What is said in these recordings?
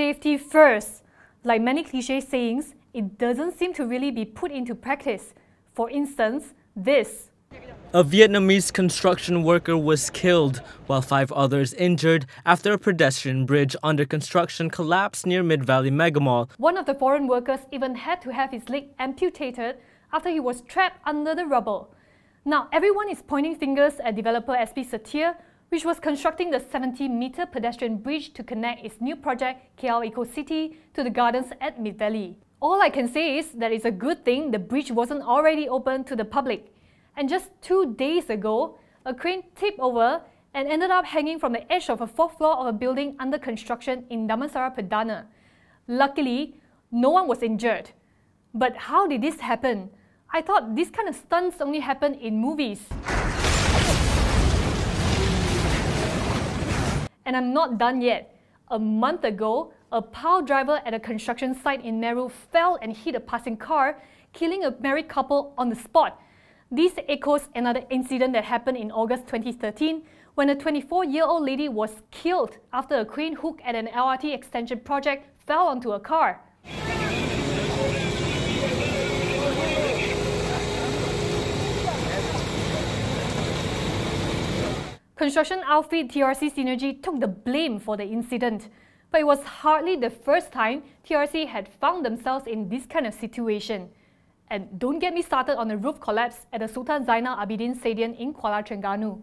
Safety first. Like many cliché sayings, it doesn't seem to really be put into practice. For instance, this. A Vietnamese construction worker was killed, while 5 others injured after a pedestrian bridge under construction collapsed near Mid Valley Megamall. One of the foreign workers even had to have his leg amputated after he was trapped under the rubble. Now, everyone is pointing fingers at developer SP Satir, which was constructing the 70-meter pedestrian bridge to connect its new project, KL Eco City, to the gardens at Mid Valley. All I can say is that it's a good thing the bridge wasn't already open to the public. And just 2 days ago, a crane tipped over and ended up hanging from the edge of a 4th floor of a building under construction in Damansara Perdana. Luckily, no one was injured. But how did this happen? I thought this kind of stunts only happen in movies. And I'm not done yet. A month ago, a pile driver at a construction site in Meru fell and hit a passing car, killing a married couple on the spot. This echoes another incident that happened in August 2013 when a 24-year-old lady was killed after a crane hook at an LRT extension project fell onto a car. Construction outfit TRC Synergy took the blame for the incident, but it was hardly the first time TRC had found themselves in this kind of situation. And don't get me started on the roof collapse at the Sultan Zainal Abidin Stadium in Kuala Terengganu.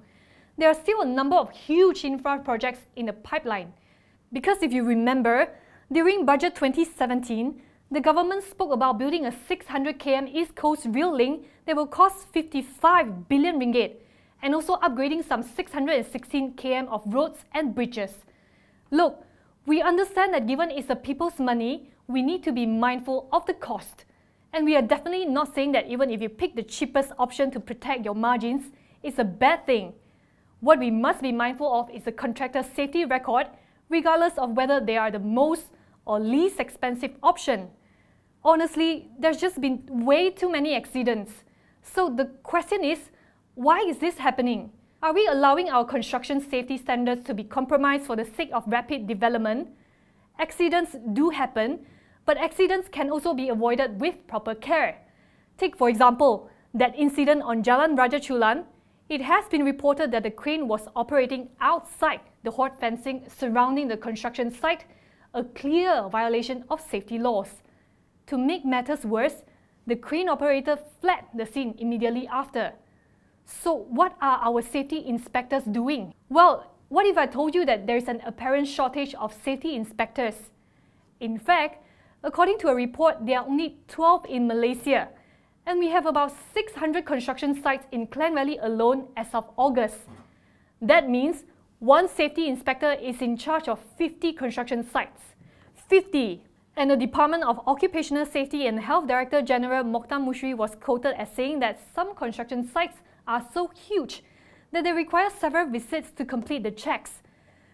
There are still a number of huge infra projects in the pipeline. Because if you remember, during Budget 2017, the government spoke about building a 600 km East Coast rail link that will cost 55 billion ringgit, and also upgrading some 616 km of roads and bridges. Look, we understand that given it's the people's money, we need to be mindful of the cost. And we are definitely not saying that even if you pick the cheapest option to protect your margins, it's a bad thing. What we must be mindful of is the contractor's safety record, regardless of whether they are the most or least expensive option. Honestly, there's just been way too many accidents. So the question is, why is this happening? Are we allowing our construction safety standards to be compromised for the sake of rapid development? Accidents do happen, but accidents can also be avoided with proper care. Take for example, that incident on Jalan Raja Chulan. It has been reported that the crane was operating outside the hot fencing surrounding the construction site, a clear violation of safety laws. To make matters worse, the crane operator fled the scene immediately after. So what are our safety inspectors doing? Well, what if I told you that there is an apparent shortage of safety inspectors? In fact, according to a report, there are only 12 in Malaysia, and we have about 600 construction sites in Klang Valley alone as of August. That means one safety inspector is in charge of 50 construction sites. 50! And the Department of Occupational Safety and Health Director General Mokhtar Mushri was quoted as saying that some construction sites are so huge that they require several visits to complete the checks.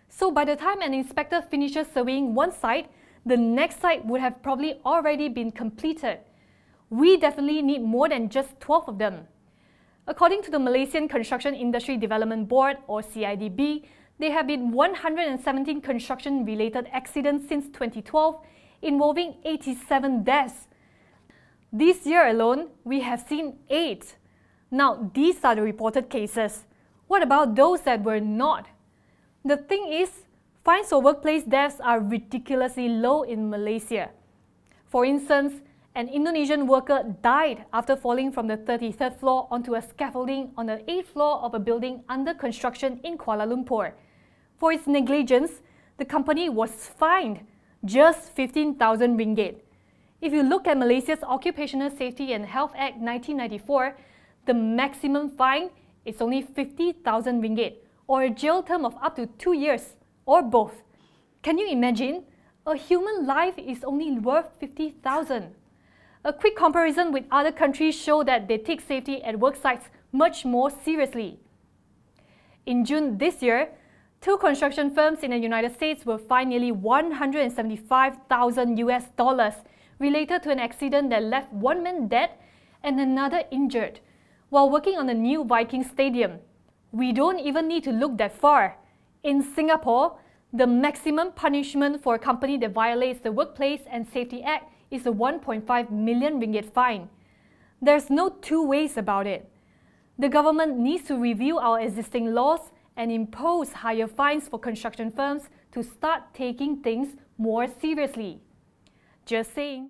So by the time an inspector finishes surveying one site, the next site would have probably already been completed. We definitely need more than just 12 of them. According to the Malaysian Construction Industry Development Board, or CIDB, there have been 117 construction-related accidents since 2012, involving 87 deaths. This year alone, we have seen 8. Now, these are the reported cases. What about those that were not? The thing is, fines for workplace deaths are ridiculously low in Malaysia. For instance, an Indonesian worker died after falling from the 33rd floor onto a scaffolding on the 8th floor of a building under construction in Kuala Lumpur. For its negligence, the company was fined just 15,000 ringgit. If you look at Malaysia's Occupational Safety and Health Act 1994, the maximum fine is only 50,000 ringgit, or a jail term of up to 2 years, or both. Can you imagine? A human life is only worth 50,000. A quick comparison with other countries show that they take safety at work sites much more seriously. In June this year, 2 construction firms in the United States were fined nearly $175,000 related to an accident that left one man dead and another injured while working on the new Viking Stadium. We don't even need to look that far. In Singapore, The maximum punishment for a company that violates the Workplace and Safety Act is a 1.5 million ringgit fine. There's no two ways about it. The government needs to review our existing laws and impose higher fines for construction firms to start taking things more seriously. Just saying.